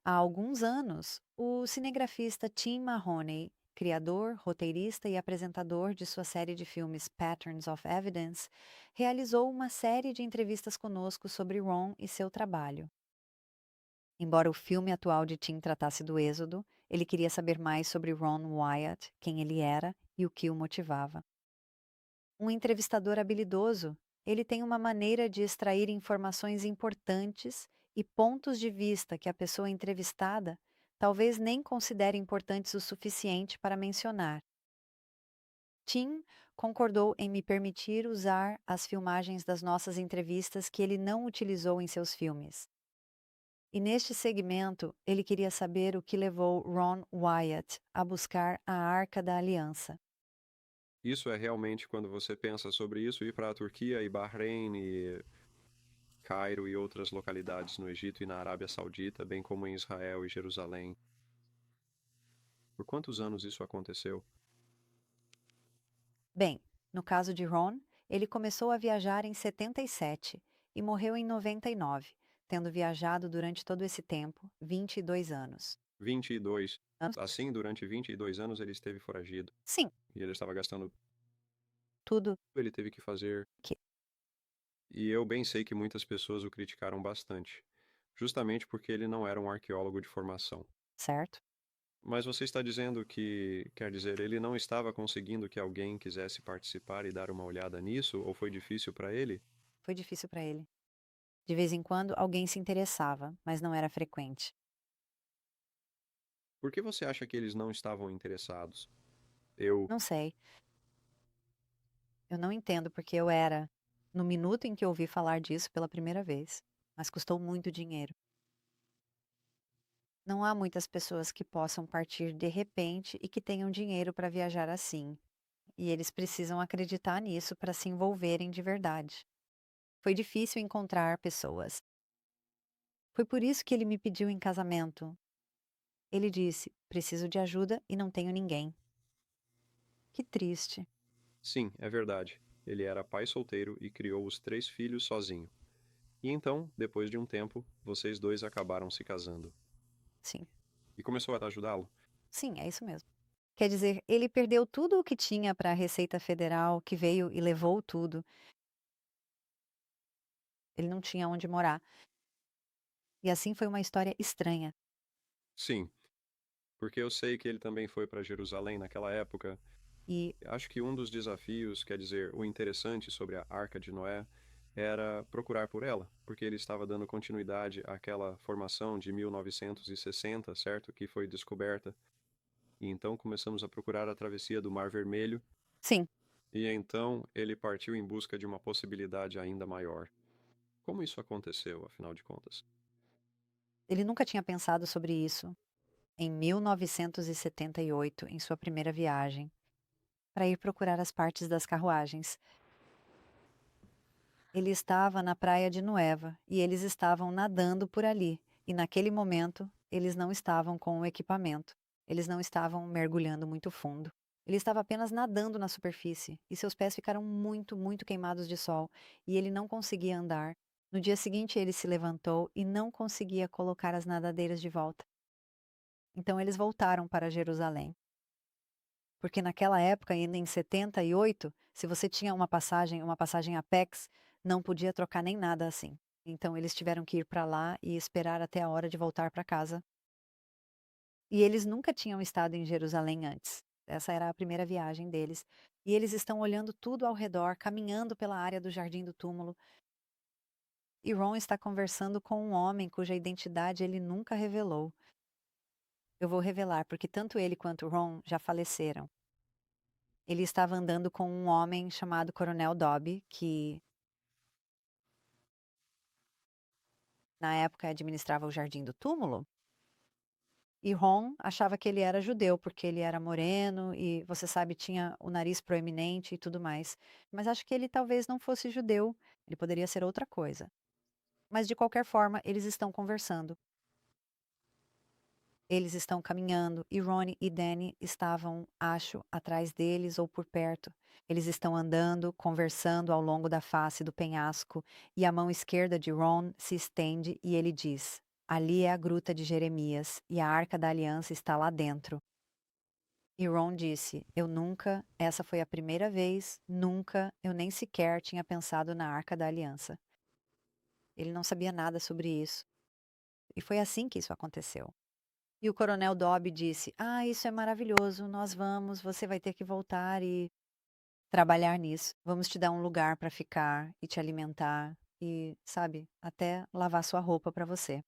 Há alguns anos, o cinegrafista Tim Mahoney, criador, roteirista e apresentador de sua série de filmes Patterns of Evidence, realizou uma série de entrevistas conosco sobre Ron e seu trabalho. Embora o filme atual de Tim tratasse do êxodo, ele queria saber mais sobre Ron Wyatt, quem ele era e o que o motivava. Um entrevistador habilidoso, ele tem uma maneira de extrair informações importantes e pontos de vista que a pessoa entrevistada talvez nem considere importantes o suficiente para mencionar. Tim concordou em me permitir usar as filmagens das nossas entrevistas que ele não utilizou em seus filmes. E neste segmento, ele queria saber o que levou Ron Wyatt a buscar a Arca da Aliança. Isso é realmente quando você pensa sobre isso, ir para a Turquia e Bahrein e Cairo e outras localidades no Egito e na Arábia Saudita, bem como em Israel e Jerusalém. Por quantos anos isso aconteceu? Bem, no caso de Ron, ele começou a viajar em 77 e morreu em 99, tendo viajado durante todo esse tempo, 22 anos. 22. Anos? Assim, durante 22 anos ele esteve foragido. Sim, E ele estava gastando tudo tudo ele teve que fazer. que, E eu bem sei que muitas pessoas o criticaram bastante, justamente porque ele não era um arqueólogo de formação. certo? Mas você está dizendo que, quer dizer, ele não estava conseguindo que alguém quisesse participar e dar uma olhada nisso, ou foi difícil para ele? Foi difícil para ele. De vez em quando alguém se interessava, mas não era frequente. Por que você acha que eles não estavam interessados? Eu, Não sei, eu não entendo porque eu era, no minuto em que ouvi falar disso pela primeira vez, mas custou muito dinheiro. Não há muitas pessoas que possam partir de repente e que tenham dinheiro para viajar assim, e eles precisam acreditar nisso para se envolverem de verdade. Foi difícil encontrar pessoas. Foi por isso que ele me pediu em casamento. Ele disse: preciso de ajuda e não tenho ninguém. Que triste. sim, é verdade. Ele era pai solteiro e criou os 3 filhos sozinho. E então, depois de um tempo, vocês dois acabaram se casando. Sim, E começou a ajudá-lo? sim, é isso mesmo. Quer dizer, ele perdeu tudo o que tinha para a Receita Federal, que veio e levou tudo. Ele não tinha onde morar. E assim foi uma história estranha. Sim, porque eu sei que ele também foi para Jerusalém naquela época. E Acho que um dos desafios, quer dizer, o interessante sobre a Arca de Noé, era procurar por ela, porque ele estava dando continuidade àquela formação de 1960, certo? Que foi descoberta. E então começamos a procurar a travessia do Mar Vermelho, sim, e então ele partiu em busca de uma possibilidade ainda maior. Como isso aconteceu, afinal de contas? ele nunca tinha pensado sobre isso. Em 1978, em sua primeira viagem, para ir procurar as partes das carruagens. Ele estava na praia de Nueva e eles estavam nadando por ali. E naquele momento, eles não estavam com o equipamento. Eles não estavam mergulhando muito fundo. Ele estava apenas nadando na superfície e seus pés ficaram muito, muito queimados de sol e ele não conseguia andar. No dia seguinte, ele se levantou e não conseguia colocar as nadadeiras de volta. Então, eles voltaram para Jerusalém. Porque naquela época, ainda em 78, se você tinha uma passagem Apex, não podia trocar nem nada assim. Então eles tiveram que ir para lá e esperar até a hora de voltar para casa. E eles nunca tinham estado em Jerusalém antes. Essa era a primeira viagem deles. E eles estão olhando tudo ao redor, caminhando pela área do Jardim do Túmulo. E Ron está conversando com um homem cuja identidade ele nunca revelou. Eu vou revelar, porque tanto ele quanto Ron já faleceram. Ele estava andando com um homem chamado Coronel Dobby, que na época administrava o Jardim do Túmulo, e Ron achava que ele era judeu, porque ele era moreno e, você sabe, tinha o nariz proeminente e tudo mais. Mas acho que ele talvez não fosse judeu, ele poderia ser outra coisa. Mas de qualquer forma, eles estão conversando. Eles estão caminhando e Ronnie e Danny estavam, acho, atrás deles ou por perto. Eles estão andando, conversando ao longo da face do penhasco e a mão esquerda de Ron se estende e ele diz: Ali é a gruta de Jeremias, e a Arca da Aliança está lá dentro. E Ron disse: Eu nunca, essa foi a primeira vez, nunca, eu nem sequer tinha pensado na Arca da Aliança. Ele não sabia nada sobre isso. E foi assim que isso aconteceu. E o Coronel Dobb disse: Ah, isso é maravilhoso, nós vamos, você vai ter que voltar e trabalhar nisso. Vamos te dar um lugar para ficar e te alimentar e, sabe, até lavar sua roupa para você.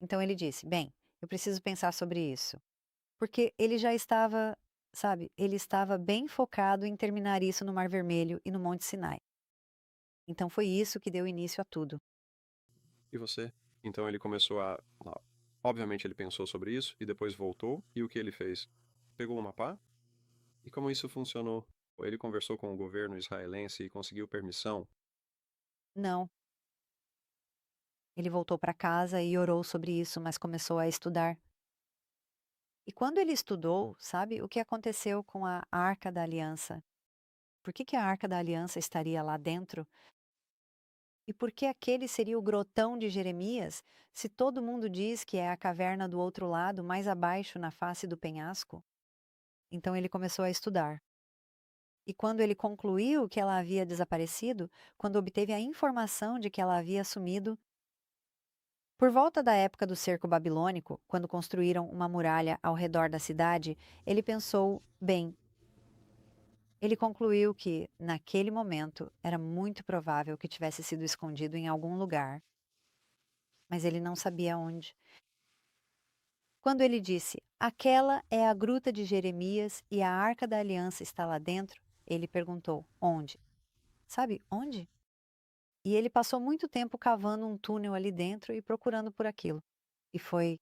Então ele disse: Bem, eu preciso pensar sobre isso. Porque ele já estava, sabe, ele estava bem focado em terminar isso no Mar Vermelho e no Monte Sinai. Então foi isso que deu início a tudo. E você? Então ele começou obviamente ele pensou sobre isso e depois voltou, e o que ele fez? Pegou uma pá? E como isso funcionou? Ele conversou com o governo israelense e conseguiu permissão? Não, ele voltou para casa e orou sobre isso, mas começou a estudar. E quando ele estudou, sabe, o que aconteceu com a Arca da Aliança? Por que que a Arca da Aliança estaria lá dentro? E por que aquele seria o grotão de Jeremias, se todo mundo diz que é a caverna do outro lado, mais abaixo na face do penhasco? Então ele começou a estudar. E quando ele concluiu que ela havia desaparecido, quando obteve a informação de que ela havia sumido, por volta da época do cerco babilônico, quando construíram uma muralha ao redor da cidade, ele pensou: bem, ele concluiu que, naquele momento, era muito provável que tivesse sido escondido em algum lugar, mas ele não sabia onde. Quando ele disse: Aquela é a gruta de Jeremias e a Arca da Aliança está lá dentro, ele perguntou: Onde? Sabe onde? E ele passou muito tempo cavando um túnel ali dentro e procurando por aquilo. E foi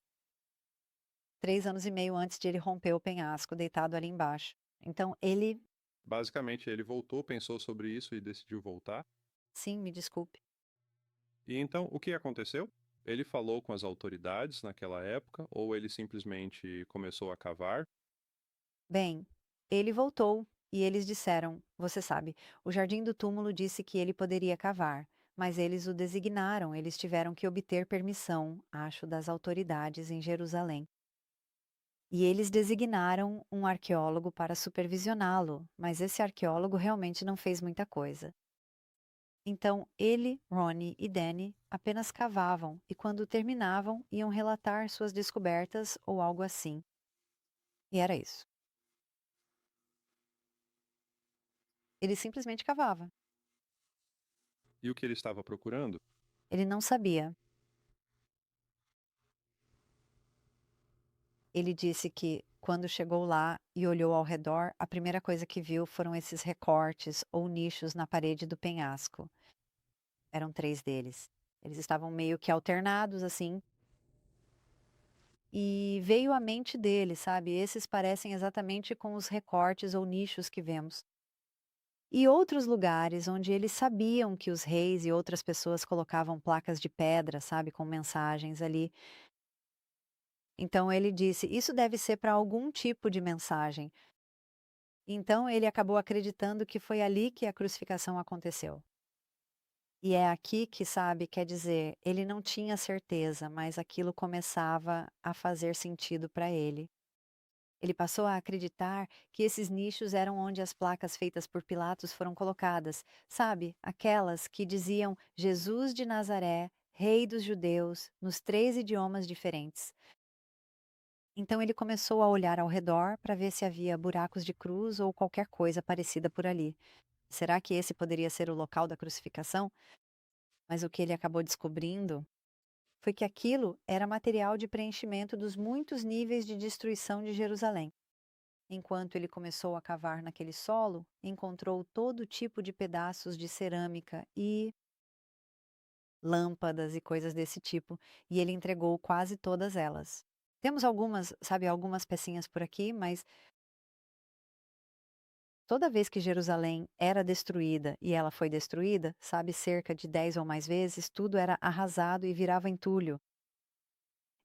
3 anos e meio antes de ele romper o penhasco, deitado ali embaixo. Então ele, Basicamente, ele voltou, pensou sobre isso e decidiu voltar. sim, me desculpe. E então, o que aconteceu? Ele falou com as autoridades naquela época ou ele simplesmente começou a cavar? Bem, ele voltou e eles disseram: Você sabe, o jardim do túmulo disse que ele poderia cavar, mas eles o designaram, eles tiveram que obter permissão, acho, das autoridades em Jerusalém. E eles designaram um arqueólogo para supervisioná-lo, mas esse arqueólogo realmente não fez muita coisa. Então ele, Ronnie e Danny apenas cavavam e, quando terminavam, iam relatar suas descobertas ou algo assim. E era isso. Ele simplesmente cavava. E o que ele estava procurando? Ele não sabia. Ele disse que, quando chegou lá e olhou ao redor, a primeira coisa que viu foram esses recortes ou nichos na parede do penhasco. Eram 3 deles. Eles estavam meio que alternados, assim, e veio à mente dele, sabe, esses parecem exatamente com os recortes ou nichos que vemos. E outros lugares onde eles sabiam que os reis e outras pessoas colocavam placas de pedra, sabe, com mensagens ali. Então ele disse: "Isso deve ser para algum tipo de mensagem". Então ele acabou acreditando que foi ali que a crucificação aconteceu. E é aqui que, sabe, quer dizer, ele não tinha certeza, mas aquilo começava a fazer sentido para ele. Ele passou a acreditar que esses nichos eram onde as placas feitas por Pilatos foram colocadas, sabe? Aquelas que diziam Jesus de Nazaré, Rei dos Judeus, nos 3 idiomas diferentes. Então ele começou a olhar ao redor para ver se havia buracos de cruz ou qualquer coisa parecida por ali. Será que esse poderia ser o local da crucificação? Mas o que ele acabou descobrindo foi que aquilo era material de preenchimento dos muitos níveis de destruição de Jerusalém. Enquanto ele começou a cavar naquele solo, encontrou todo tipo de pedaços de cerâmica e lâmpadas e coisas desse tipo, e ele entregou quase todas elas. Temos algumas, sabe, algumas pecinhas por aqui, mas toda vez que Jerusalém era destruída e ela foi destruída, sabe, cerca de 10 ou mais vezes, tudo era arrasado e virava entulho.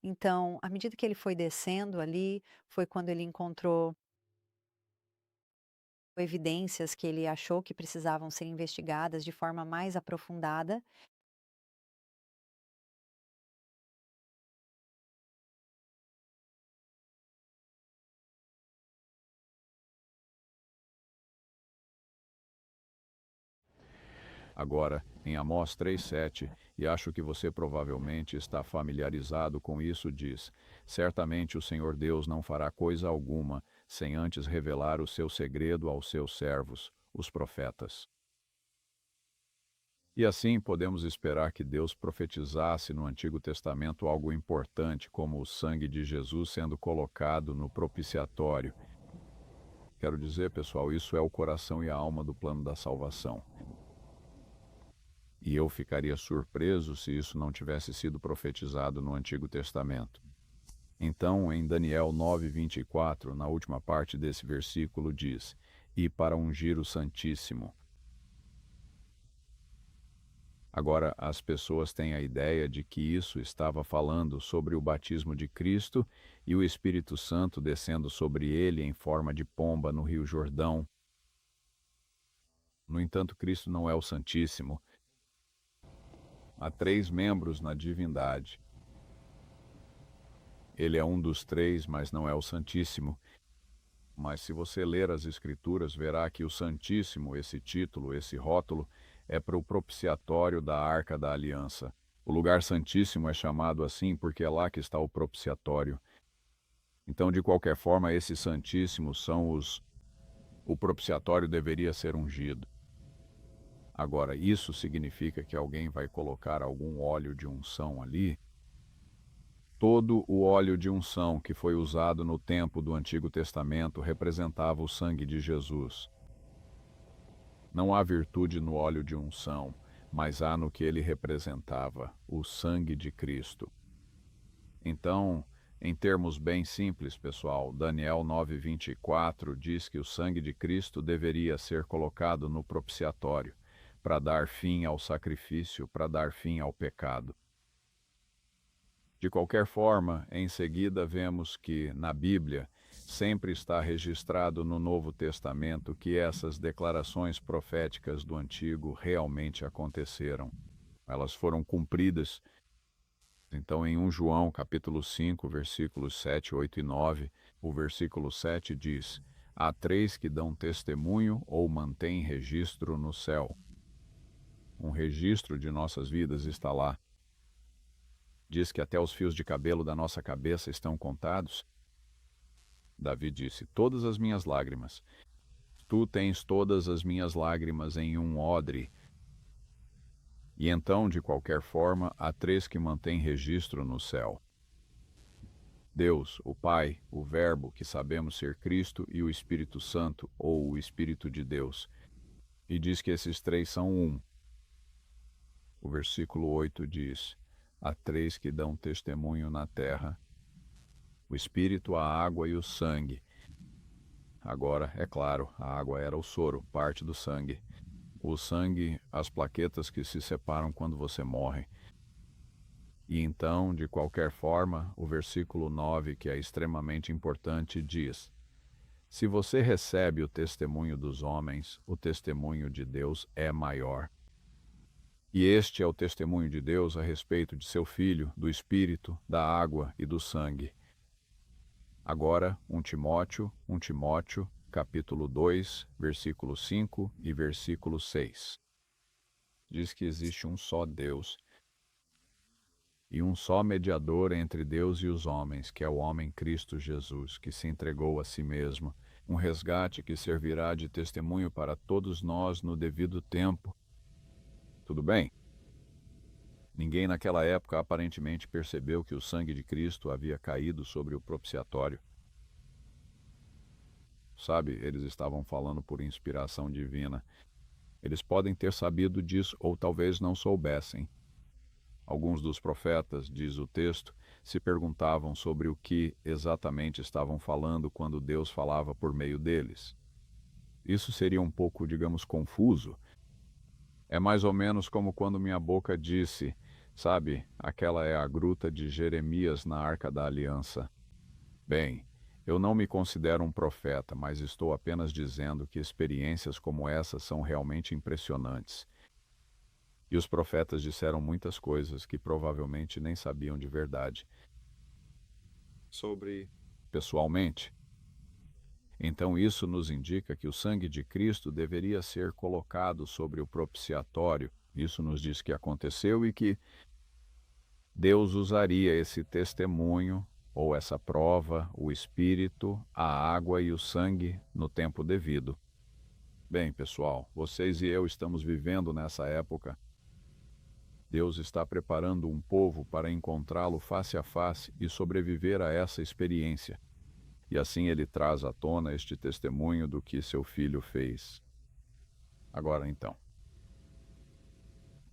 Então, à medida que ele foi descendo ali, foi quando ele encontrou evidências que ele achou que precisavam ser investigadas de forma mais aprofundada. Agora, em Amós 3:7, e acho que você provavelmente está familiarizado com isso, diz: Certamente o Senhor Deus não fará coisa alguma sem antes revelar o seu segredo aos seus servos, os profetas. E assim podemos esperar que Deus profetizasse no Antigo Testamento algo importante, como o sangue de Jesus sendo colocado no propiciatório. Quero dizer, pessoal, isso é o coração e a alma do plano da salvação. E eu ficaria surpreso se isso não tivesse sido profetizado no Antigo Testamento. Então, em Daniel 9:24, na última parte desse versículo, diz: E para ungir o Santíssimo. Agora, as pessoas têm a ideia de que isso estava falando sobre o batismo de Cristo e o Espírito Santo descendo sobre ele em forma de pomba no Rio Jordão. No entanto, Cristo não é o Santíssimo. Há 3 membros na divindade. Ele é um dos 3, mas não é o Santíssimo. Mas se você ler as Escrituras, verá que o Santíssimo, esse título, esse rótulo, é para o propiciatório da Arca da Aliança. O lugar santíssimo é chamado assim porque é lá que está o propiciatório. Então, de qualquer forma, esses santíssimos são os... O propiciatório deveria ser ungido. Agora, isso significa que alguém vai colocar algum óleo de unção ali? Todo o óleo de unção que foi usado no tempo do Antigo Testamento representava o sangue de Jesus. Não há virtude no óleo de unção, mas há no que ele representava, o sangue de Cristo. Então, em termos bem simples, pessoal, Daniel 9:24 diz que o sangue de Cristo deveria ser colocado no propiciatório, para dar fim ao sacrifício, para dar fim ao pecado. De qualquer forma, em seguida vemos que, na Bíblia, sempre está registrado no Novo Testamento que essas declarações proféticas do Antigo realmente aconteceram. Elas foram cumpridas. Então, em 1 João, capítulo 5, versículos 7, 8 e 9, o versículo 7 diz: Há 3 que dão testemunho ou mantêm registro no céu. Um registro de nossas vidas está lá. Diz que até os fios de cabelo da nossa cabeça estão contados. Davi disse: Todas as minhas lágrimas. Tu tens todas as minhas lágrimas em um odre. E então, de qualquer forma, há 3 que mantêm registro no céu: Deus, o Pai, o Verbo, que sabemos ser Cristo, e o Espírito Santo, ou o Espírito de Deus. E diz que esses 3 são um. O versículo 8 diz: Há 3 que dão testemunho na terra: o Espírito, a água e o sangue. Agora, é claro, a água era o soro, parte do sangue. O sangue, as plaquetas que se separam quando você morre. E então, de qualquer forma, o versículo 9, que é extremamente importante, diz: Se você recebe o testemunho dos homens, o testemunho de Deus é maior. E este é o testemunho de Deus a respeito de seu Filho, do Espírito, da água e do sangue. Agora, 1 Timóteo, capítulo 2, versículo 5 e versículo 6. Diz que existe um só Deus e um só mediador entre Deus e os homens, que é o homem Cristo Jesus, que se entregou a si mesmo, um resgate que servirá de testemunho para todos nós no devido tempo. Tudo bem? Ninguém naquela época aparentemente percebeu que o sangue de Cristo havia caído sobre o propiciatório. Sabe, eles estavam falando por inspiração divina. Eles podem ter sabido disso ou talvez não soubessem. Alguns dos profetas, diz o texto, se perguntavam sobre o que exatamente estavam falando quando Deus falava por meio deles. Isso seria um pouco, digamos, confuso. É mais ou menos como quando minha boca disse, sabe, aquela é a gruta de Jeremias na Arca da Aliança. Bem, eu não me considero um profeta, mas estou apenas dizendo que experiências como essa são realmente impressionantes. E os profetas disseram muitas coisas que provavelmente nem sabiam de verdade. Sobre Pessoalmente, Então isso nos indica que o sangue de Cristo deveria ser colocado sobre o propiciatório. Isso nos diz que aconteceu e que Deus usaria esse testemunho, ou essa prova, o Espírito, a água e o sangue no tempo devido. Bem, pessoal, vocês e eu estamos vivendo nessa época. Deus está preparando um povo para encontrá-lo face a face e sobreviver a essa experiência. E assim ele traz à tona este testemunho do que seu filho fez. Agora então,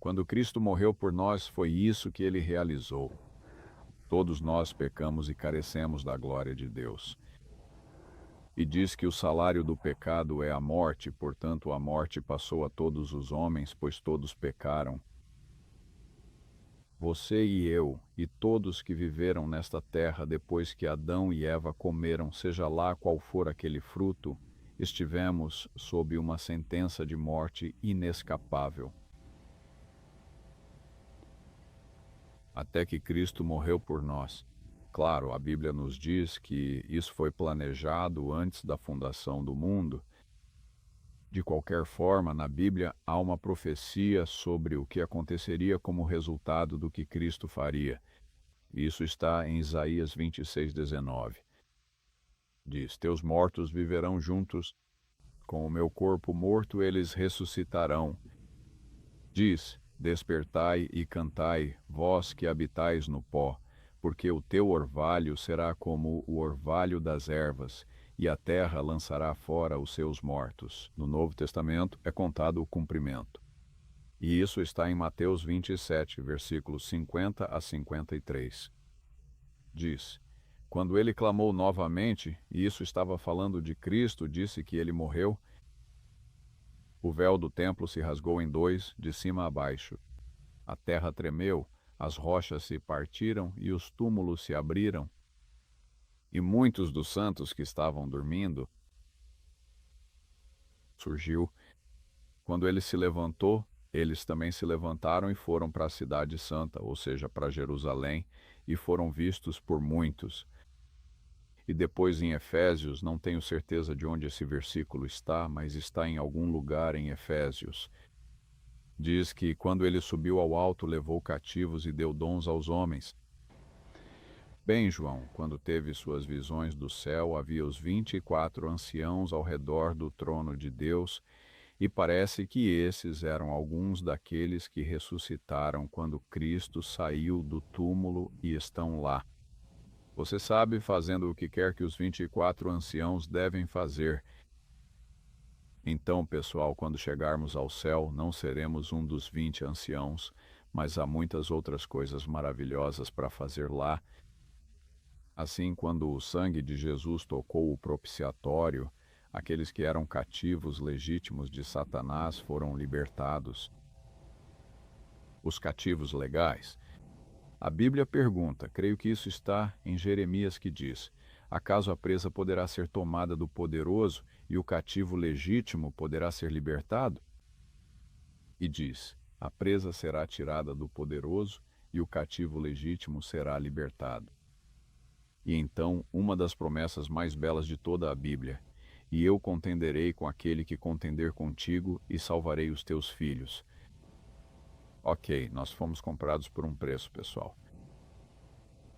quando Cristo morreu por nós, foi isso que ele realizou. Todos nós pecamos e carecemos da glória de Deus. E diz que o salário do pecado é a morte, portanto a morte passou a todos os homens, pois todos pecaram. Você e eu, e todos que viveram nesta terra depois que Adão e Eva comeram, seja lá qual for aquele fruto, estivemos sob uma sentença de morte inescapável. Até que Cristo morreu por nós. Claro, a Bíblia nos diz que isso foi planejado antes da fundação do mundo. De qualquer forma, na Bíblia há uma profecia sobre o que aconteceria como resultado do que Cristo faria. Isso está em Isaías 26:19. Diz: Teus mortos viverão juntos, com o meu corpo morto eles ressuscitarão. Diz: Despertai e cantai, vós que habitais no pó, porque o teu orvalho será como o orvalho das ervas, e a terra lançará fora os seus mortos. No Novo Testamento é contado o cumprimento. E isso está em Mateus 27, versículos 50 a 53. Diz: Quando ele clamou novamente, e isso estava falando de Cristo, disse que ele morreu, o véu do templo se rasgou em dois, de cima a baixo. A terra tremeu, as rochas se partiram e os túmulos se abriram. E muitos dos santos que estavam dormindo surgiu. Quando ele se levantou, eles também se levantaram e foram para a cidade santa, ou seja, para Jerusalém, e foram vistos por muitos. E depois em Efésios, não tenho certeza de onde esse versículo está, mas está em algum lugar em Efésios. Diz que quando ele subiu ao alto, levou cativos e deu dons aos homens. Bem, João, quando teve suas visões do céu, havia os 24 anciãos ao redor do trono de Deus, e parece que esses eram alguns daqueles que ressuscitaram quando Cristo saiu do túmulo e estão lá. Você sabe, fazendo o que quer que os 24 anciãos devem fazer. Então, pessoal, quando chegarmos ao céu, não seremos um dos 20 anciãos, mas há muitas outras coisas maravilhosas para fazer lá. Assim, quando o sangue de Jesus tocou o propiciatório, aqueles que eram cativos legítimos de Satanás foram libertados. Os cativos legais. A Bíblia pergunta, creio que isso está em Jeremias, que diz: acaso a presa poderá ser tomada do poderoso e o cativo legítimo poderá ser libertado? E diz: a presa será tirada do poderoso e o cativo legítimo será libertado. E então, uma das promessas mais belas de toda a Bíblia: e eu contenderei com aquele que contender contigo e salvarei os teus filhos. Ok, nós fomos comprados por um preço, pessoal.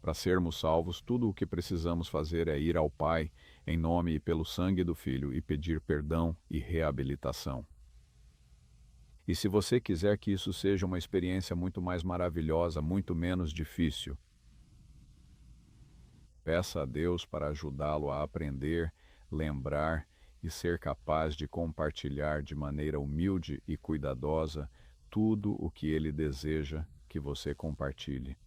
Para sermos salvos, tudo o que precisamos fazer é ir ao Pai, em nome e pelo sangue do Filho, e pedir perdão e reabilitação. E se você quiser que isso seja uma experiência muito mais maravilhosa, muito menos difícil, peça a Deus para ajudá-lo a aprender, lembrar e ser capaz de compartilhar de maneira humilde e cuidadosa tudo o que Ele deseja que você compartilhe.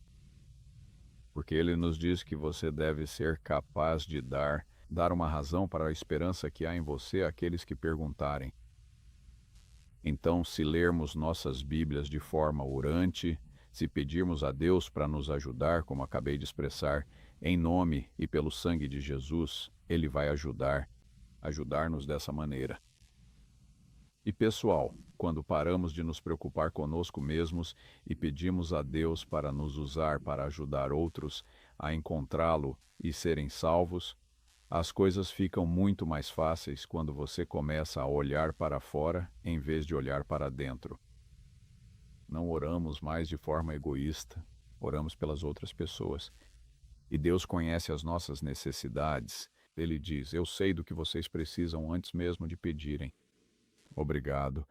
Porque Ele nos diz que você deve ser capaz de dar uma razão para a esperança que há em você àqueles que perguntarem. Então, se lermos nossas Bíblias de forma orante, se pedirmos a Deus para nos ajudar, como acabei de expressar, em nome e pelo sangue de Jesus, Ele vai ajudar-nos dessa maneira. E pessoal, quando paramos de nos preocupar conosco mesmos e pedimos a Deus para nos usar para ajudar outros a encontrá-lo e serem salvos, As coisas ficam muito mais fáceis quando você começa a olhar para fora em vez de olhar para dentro. Não oramos mais de forma egoísta, oramos pelas outras pessoas. E Deus conhece as nossas necessidades. Ele diz: Eu sei do que vocês precisam antes mesmo de pedirem. Obrigado.